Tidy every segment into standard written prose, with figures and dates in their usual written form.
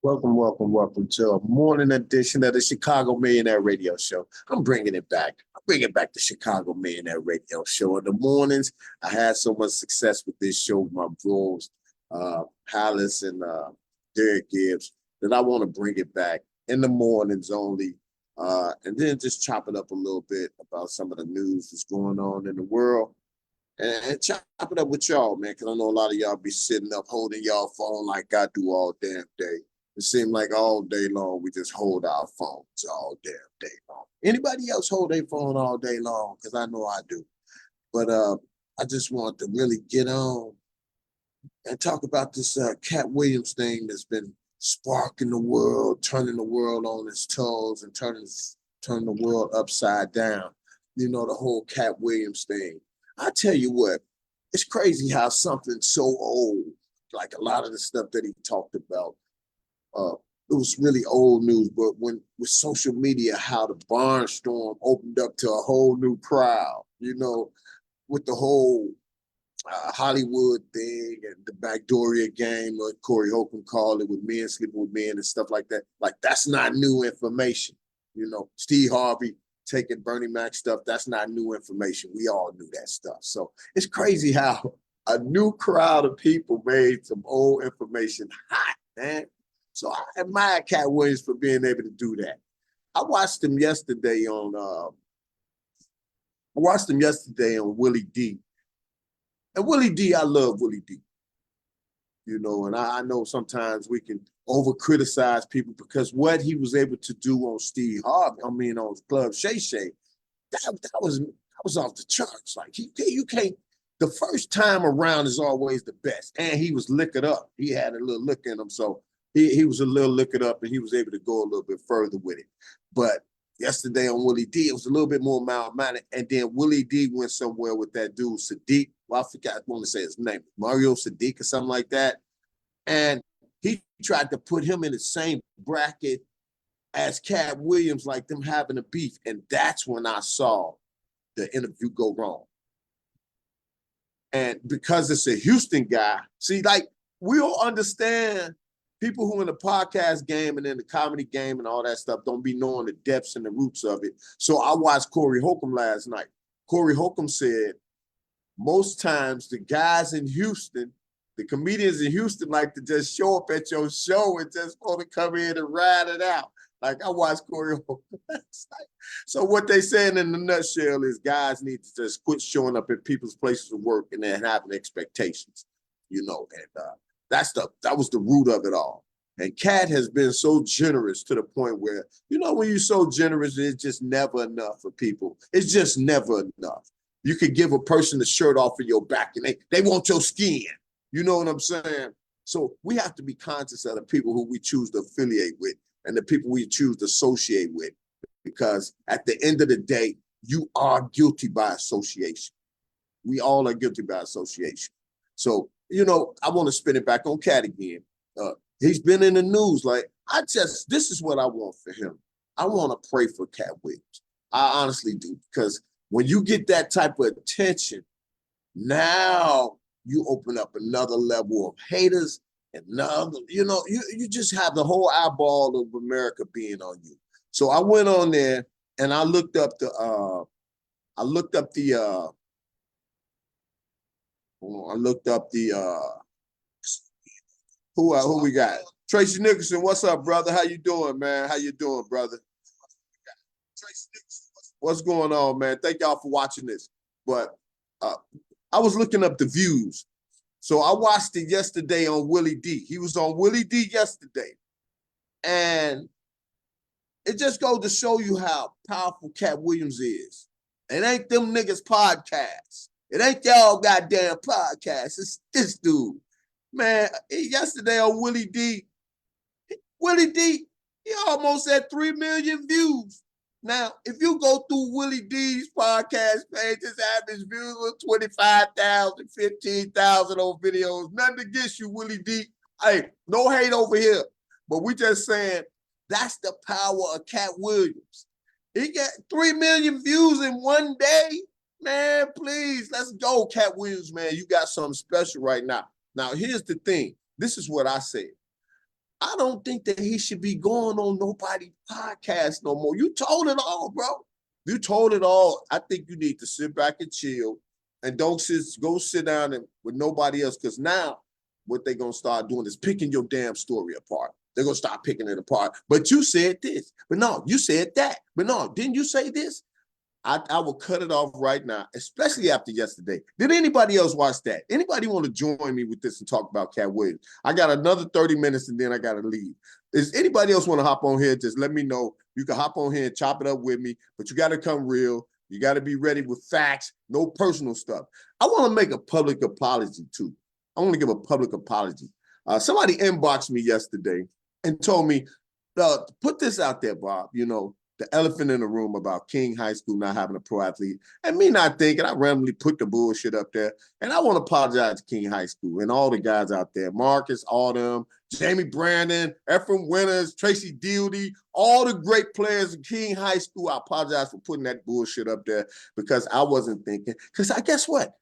Welcome to a morning edition of the Chicago Millionaire Radio Show. I'm bringing it back. I'm bringing back the Chicago Millionaire Radio Show. In the mornings, I had so much success with this show with my bros, Palace and Derek Gibbs, that I want to bring it back in the mornings only, and then just chop it up a little bit about some of the news that's going on in the world. And chop it up with y'all, man, because I know a lot of y'all be sitting up holding y'all phone like I do all damn day. It seems like all day long we just hold our phones all damn day long. Anybody else hold their phone all day long? Because I know I do. But I just want to really get on and talk about this Katt Williams thing that's been sparking the world, turning the world on its toes and turning the world upside down. You know, the whole Katt Williams thing. I tell you what, it's crazy how something so old, like a lot of the stuff that he talked about, it was really old news, but when with social media, how the barnstorm opened up to a whole new crowd, you know, with the whole Hollywood thing and the Backdooria game, what Corey Holcomb called it, with men sleeping with men and stuff like that. Like, that's not new information. You know, Steve Harvey taking Bernie Mac stuff, that's not new information. We all knew that stuff. So it's crazy how a new crowd of people made some old information hot, man. So I admire Katt Williams for being able to do that. I watched him yesterday on Willie D. And Willie D, I love Willie D. You know, and I know sometimes we can over criticize people because what he was able to do on on Club Shay Shay, that was off the charts. Like, you can't. The first time around is always the best, and he was liquored up. He had a little liquor in him, so he was a little liquored up, and he was able to go a little bit further with it. But yesterday on Willie D, it was a little bit more mild-mannered, and then Willie D went somewhere with that dude Sadiq. Well, I forgot, I want to say his name, Mario Sadiq or something like that. And he tried to put him in the same bracket as Katt Williams, like them having a beef. And that's when I saw the interview go wrong. And because it's a Houston guy, see, like, we all understand people who in the podcast game and in the comedy game and all that stuff don't be knowing the depths and the roots of it. So I watched Corey Holcomb last night. Corey Holcomb said, most times the guys in Houston, the comedians in Houston, like to just show up at your show and just want to come in and ride it out. Like, I watched Corey Holcomb last night. So what they saying in a nutshell is guys need to just quit showing up at people's places of work and then having expectations, you know, and that was the root of it all. And Katt has been so generous to the point where, you know, when you're so generous, it's just never enough for people. It's just never enough. You could give a person the shirt off of your back and they want your skin. You know what I'm saying? So we have to be conscious of the people who we choose to affiliate with and the people we choose to associate with, because at the end of the day, you are guilty by association. We all are guilty by association. So, you know, I want to spin it back on Katt again. He's been in the news. Like, this is what I want for him. I want to pray for Katt Williams. I honestly do, because when you get that type of attention, now you open up another level of haters, another, you know, you just have the whole eyeball of America being on you. So I went on there and I looked up who we got? Tracy Nicholson, what's up, brother? How you doing, man? How you doing, brother? What's going on, man? Thank y'all for watching this. But I was looking up the views. So I watched it yesterday on Willie D. He was on Willie D yesterday. And it just goes to show you how powerful Katt Williams is. It ain't them niggas podcasts. It ain't y'all goddamn podcasts. It's this dude. Man, yesterday on Willie D, he almost had 3 million views. Now, if you go through Willie D's podcast page, his average views was 25,000, 15,000 on videos. Nothing against you, Willie D. Hey, no hate over here. But we just saying that's the power of Katt Williams. He got 3 million views in one day. Man, please, let's go, Katt Williams, man. You got something special right now. Now, here's the thing. This is what I said. I don't think that he should be going on nobody's podcast no more. You told it all, bro. You told it all. I think you need to sit back and chill and don't go sit down with nobody else. Because now what they're going to start doing is picking your damn story apart. They're going to start picking it apart. But you said this. But no, you said that. But no, didn't you say this? I will cut it off right now, especially after yesterday. Did anybody else watch that? Anybody want to join me with this and talk about Katt Williams? I got another 30 minutes and then I got to leave. Does anybody else want to hop on here? Just let me know. You can hop on here and chop it up with me, but you got to come real. You got to be ready with facts, no personal stuff. I want to make a public apology too. I want to give a public apology. Somebody inboxed me yesterday and told me, put this out there, Bob, the elephant in the room about King High School not having a pro athlete, and me not thinking. I randomly put the bullshit up there. And I want to apologize to King High School and all the guys out there, Marcus, all them, Jamie Brandon, Ephraim Winters, Tracy Dildy, all the great players in King High School. I apologize for putting that bullshit up there because I wasn't thinking. Because I guess what?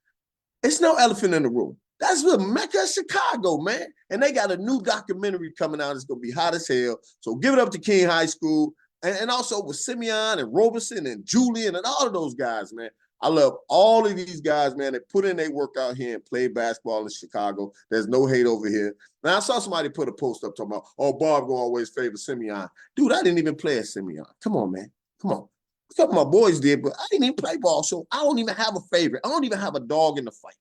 It's no elephant in the room. That's the Mecca of Chicago, man. And they got a new documentary coming out. It's going to be hot as hell. So give it up to King High School. And also with Simeon and Roberson and Julian and all of those guys, man. I love all of these guys, man, that put in their work out here and play basketball in Chicago. There's no hate over here. Now, I saw somebody put a post up talking about, oh, Bob will always favor Simeon. Dude, I didn't even play at Simeon. Come on, man. Come on. A couple of my boys did, but I didn't even play ball, so I don't even have a favorite. I don't even have a dog in the fight.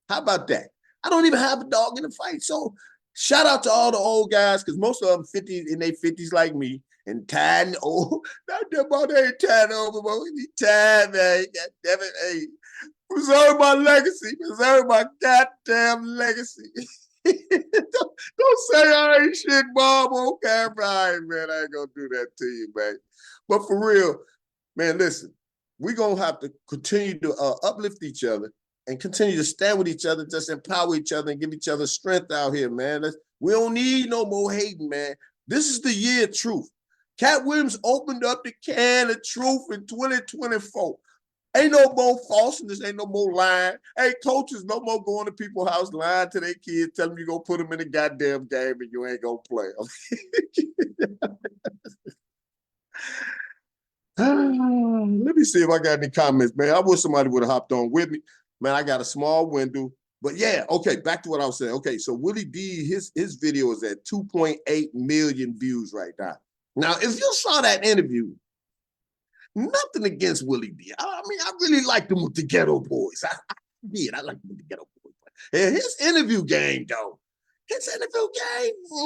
How about that? I don't even have a dog in the fight. So shout out to all the old guys, because most of them 50 in their 50s like me. And tired, not that about ain't tired over, but we be tired, man. God damn it, hey, preserve my legacy, preserve my goddamn legacy. don't say I ain't shit, Bob. Okay, right, man. I ain't gonna do that to you, man. But for real, man, listen, we're gonna have to continue to uplift each other and continue to stand with each other, just empower each other and give each other strength out here, man. We don't need no more hating, man. This is the year of truth. Katt Williams opened up the can of truth in 2024. Ain't no more falseness, ain't no more lying. Hey, coaches, no more going to people's house lying to their kids, telling them you're going to put them in the goddamn game and you ain't going to play them. Let me see if I got any comments, man. I wish somebody would have hopped on with me. Man, I got a small window. But yeah, okay, back to what I was saying. Okay, so Willie D, his video is at 2.8 million views right now. Now, if you saw that interview, nothing against Willie D. I mean, I really liked him with the Ghetto Boys. I did. I liked him with the Ghetto Boys. And his interview game, though,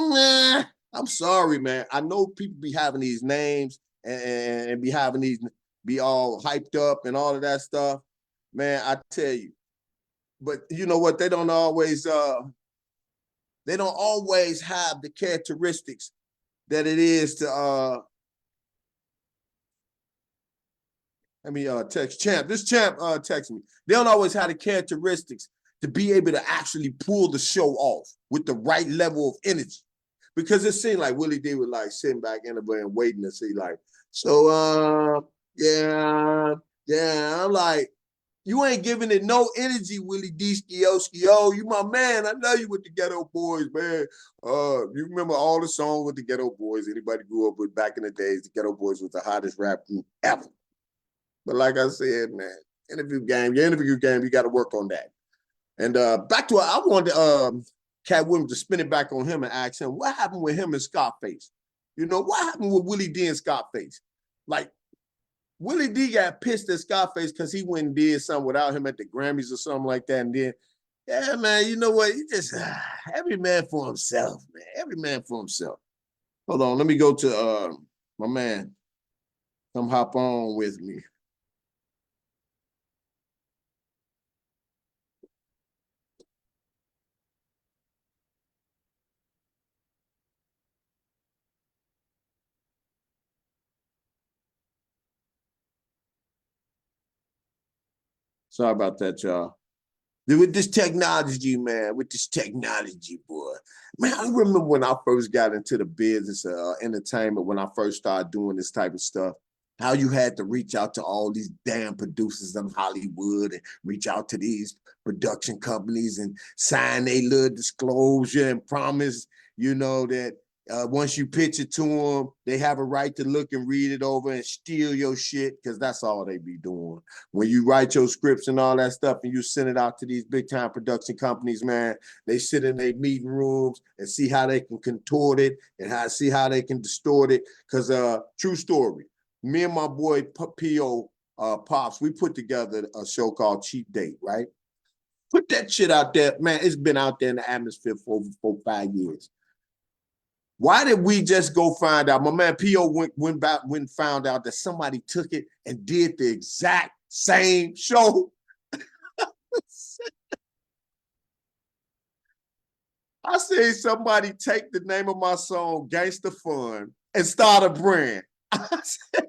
nah, I'm sorry, man. I know people be having these names and be having these, be all hyped up and all of that stuff. Man, I tell you. But you know what? They don't always have the characteristics that it is to let me text Champ. This Champ text me. They don't always have the characteristics to be able to actually pull the show off with the right level of energy. Because it seemed like Willie D was like sitting back in the way and waiting to see, like, so yeah. I'm like, you ain't giving it no energy, Willie D. Skio. You my man. I know you with the Ghetto Boys, man. You remember all the songs with the Ghetto Boys. Anybody grew up with back in the days, the Ghetto Boys was the hottest rap group ever. But like I said, man, your interview game, you got to work on that. And back to what I wanted Katt Williams to spin it back on him and ask him, what happened with him and Scarface? What happened with Willie D and Scarface? Like, Willie D got pissed at Scarface because he went and did something without him at the Grammys or something like that. And then, yeah, man, you know what? You just, every man for himself, man. Every man for himself. Hold on, let me go to my man. Come hop on with me. Sorry about that, y'all. With this technology, man, boy. Man, I remember when I first got into the business of entertainment, when I first started doing this type of stuff, how you had to reach out to all these damn producers in Hollywood and reach out to these production companies and sign a little disclosure and promise, that Once you pitch it to them, they have a right to look and read it over and steal your shit because that's all they be doing. When you write your scripts and all that stuff and you send it out to these big time production companies, man, they sit in their meeting rooms and see how they can contort it and see how they can distort it. Because true story, me and my boy P.O. Pops, we put together a show called Cheap Date, right? Put that shit out there, man. It's been out there in the atmosphere for over 4-5 years. Why did we just go find out? My man P.O. went back and found out that somebody took it and did the exact same show. I seen somebody take the name of my song, Gangsta Fun, and start a brand. I said,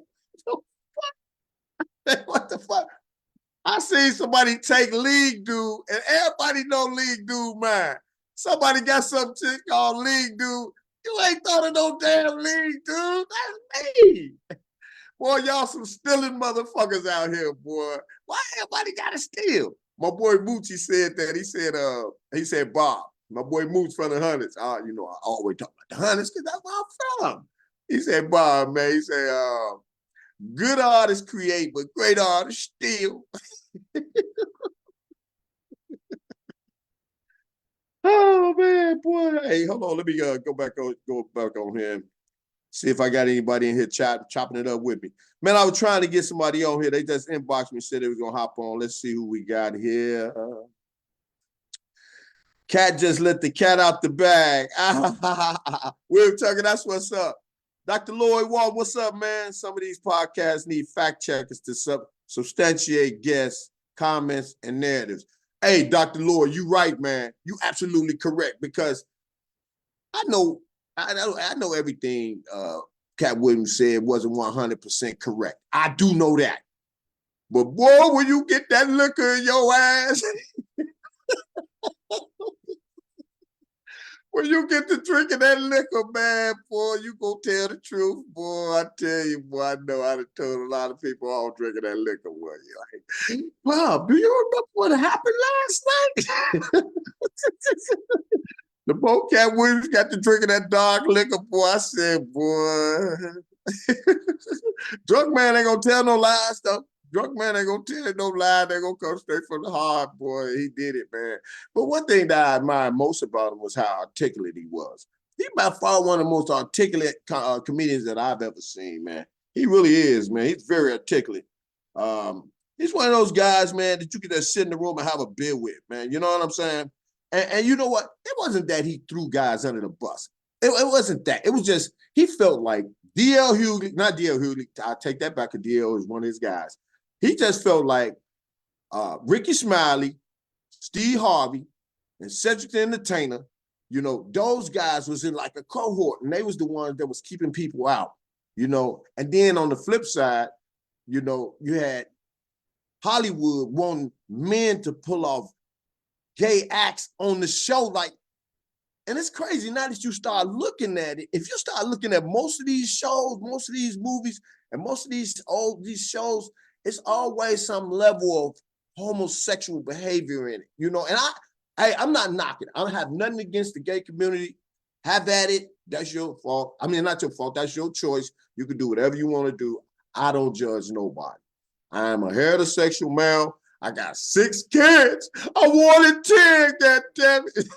what the fuck? I seen somebody take League Dude, and everybody know League Dude, man. Somebody got something called League Dude. You ain't thought of no damn League Dude. That's me. Boy, y'all some stealing motherfuckers out here, boy. Why everybody gotta steal? My boy Moochie said that. He said, Bob, my boy Mooch from the Hundreds. I always talk about the Hundreds because that's where I'm from. He said, Bob, man, he said, good artists create, but great artists steal. Oh man, boy. Hey, hold on. Let me go back on here and see if I got anybody in here chopping it up with me. Man, I was trying to get somebody on here. They just inboxed me, said they was gonna hop on. Let's see who we got here. Katt just let the cat out the bag. We're talking. That's what's up. Dr. Lloyd Wall, what's up, man? Some of these podcasts need fact checkers to substantiate guests, comments, and narratives. Hey, Dr. Lloyd, you right, man. You absolutely correct because I know everything Katt Williams said wasn't 100% correct. I do know that. But boy, when you get that liquor in your ass, when you get to drinking that liquor, man, boy, you gonna tell the truth, boy. I tell you, boy, I know I done told a lot of people all drinking that liquor. Boy, you're like, Bob, do you remember what happened last night? The boy Katt Williams got to drinking that dark liquor, boy. I said, boy, drunk man ain't gonna tell no lies, though. Drunk man ain't gonna tell no lie. They're gonna come straight from the heart, boy. He did it, man. But one thing that I admired most about him was how articulate he was. He's by far one of the most articulate comedians that I've ever seen, man. He really is, man. He's very articulate. He's one of those guys, man, that you can just sit in the room and have a beer with, man. You know what I'm saying? And you know what? It wasn't that he threw guys under the bus. It wasn't that. It was just, he felt like D.L. Hughley, not D.L. Hughley, I'll take that back, because D.L. is one of his guys. He just felt like Ricky Smiley, Steve Harvey, and Cedric the Entertainer, you know, those guys was in like a cohort, and they was the ones that was keeping people out, you know. And then on the flip side, you know, you had Hollywood wanting men to pull off gay acts on the show, like, and it's crazy now that you start looking at it. If you start looking at most of these shows, most of these movies, and most of these shows, it's always some level of homosexual behavior in it, you know. And I'm not knocking. I don't have nothing against the gay community. Have at it. That's your fault. I mean, not your fault. That's your choice. You can do whatever you want to do. I don't judge nobody. I am a heterosexual male. I got 6 kids. I wanted 10, God damn it.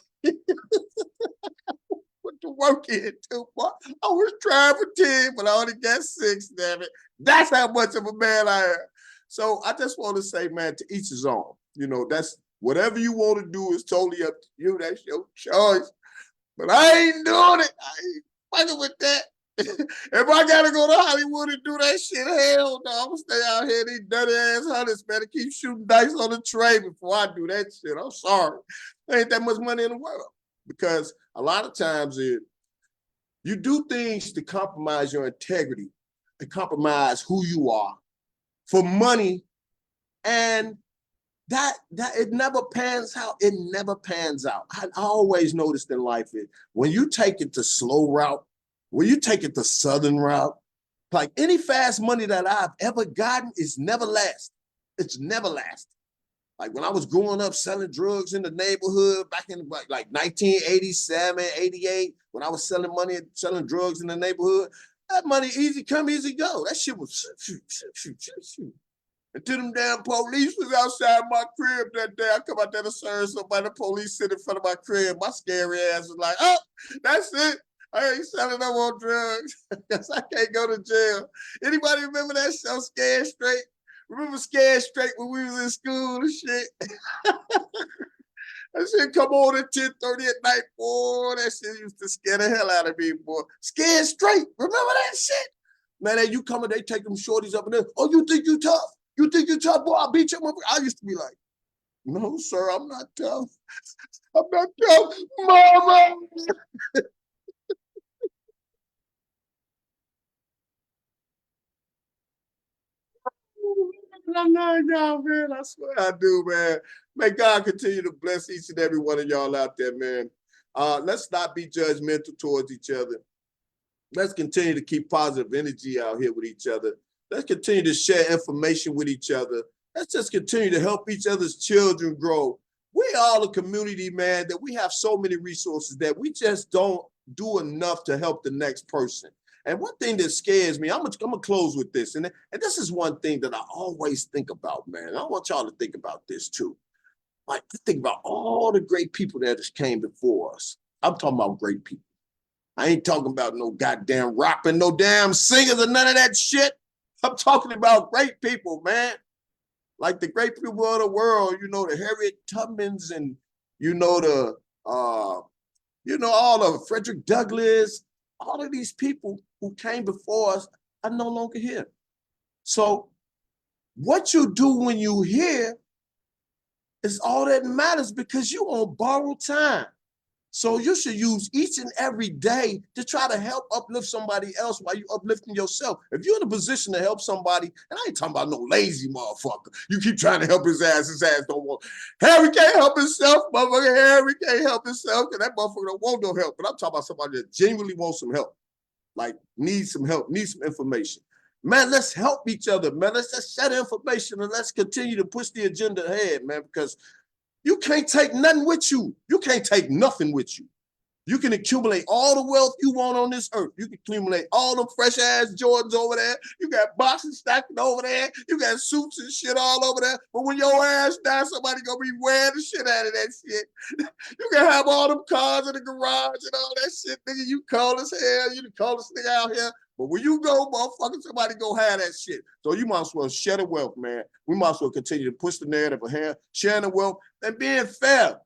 Put the work in too far. I was trying for 10, but I only got 6, damn it. That's how much of a man I am. So I just want to say, man, to each his own. You know, that's whatever you want to do is totally up to you. That's your choice. But I ain't doing it. I ain't fucking with that. If I gotta go to Hollywood and do that shit, hell no, I'm gonna stay out here these dirty ass hunters, man, to keep shooting dice on the tray before I do that shit. I'm sorry. There ain't that much money in the world. Because a lot of times you do things to compromise your integrity and compromise who you are for money, and that it never pans out. It never pans out. I always noticed in life is when you take it the slow route, when you take it the southern route, like any fast money that I've ever gotten is never last. It's never last. Like when I was growing up selling drugs in the neighborhood back in like 1987, 88, when I was selling money and selling drugs in the neighborhood, that money easy come, easy go. That shit was shoot. Until them damn police was outside my crib that day. I come out there to serve somebody. The police sit in front of my crib. My scary ass was like, oh, that's it. I ain't selling no more drugs because I can't go to jail. Anybody remember that show, Scared Straight? Remember Scared Straight when we was in school and shit? That shit come on at 10:30 at night, boy. That shit used to scare the hell out of me, boy. Scared Straight. Remember that shit? Man, they, you come and they take them shorties up and there. Oh, you think you tough? You think you tough, boy? I'll beat you up. I used to be like, no, sir, I'm not tough. I'm not tough. Mama. I love y'all, man. I swear I do, man. May God continue to bless each and every one of y'all out there, man. Let's not be judgmental towards each other. Let's continue to keep positive energy out here with each other. Let's continue to share information with each other. Let's just continue to help each other's children grow. We all a community, man, that we have so many resources that we just don't do enough to help the next person. And one thing that scares me, I'm gonna close with this, and this is one thing that I always think about, man. I want y'all to think about this too. Like, think about all the great people that just came before us. I'm talking about great people. I ain't talking about no goddamn rapping, no damn singers or none of that shit. I'm talking about great people, man. Like the great people of the world, you know, the Harriet Tubmans and you know all of Frederick Douglass, all of these people who came before us are no longer here. So what you do when you here is all that matters because you on borrowed time. So you should use each and every day to try to help uplift somebody else while you uplifting yourself. If you're in a position to help somebody, and I ain't talking about no lazy motherfucker. You keep trying to help his ass don't want. Harry can't help himself, motherfucker. Harry can't help himself because that motherfucker don't want no help. But I'm talking about somebody that genuinely wants some help, like needs some help, needs some information. Man, let's help each other, man. Let's just share the information and let's continue to push the agenda ahead, man, because you can't take nothing with you. You can't take nothing with you. You can accumulate all the wealth you want on this earth. You can accumulate all them fresh ass Jordans over there. You got boxes stacking over there. You got suits and shit all over there. But when your ass dies, somebody gonna be wearing the shit out of that shit. You can have all them cars in the garage and all that shit, nigga. You cold as hell. You the coldest nigga out here. But when you go, motherfucker, somebody go have that shit. So you might as well share the wealth, man. We might as well continue to push the narrative ahead, sharing the wealth and being fair.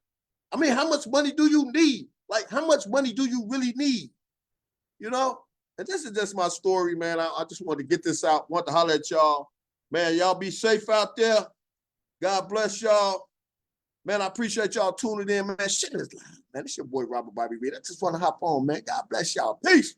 I mean, how much money do you need? Like, how much money do you really need? You know? And this is just my story, man. I just wanted to get this out. Want to holler at y'all. Man, y'all be safe out there. God bless y'all. Man, I appreciate y'all tuning in, man. Shit is live, man. It's your boy, Robert Bobby Reed. I just want to hop on, man. God bless y'all. Peace.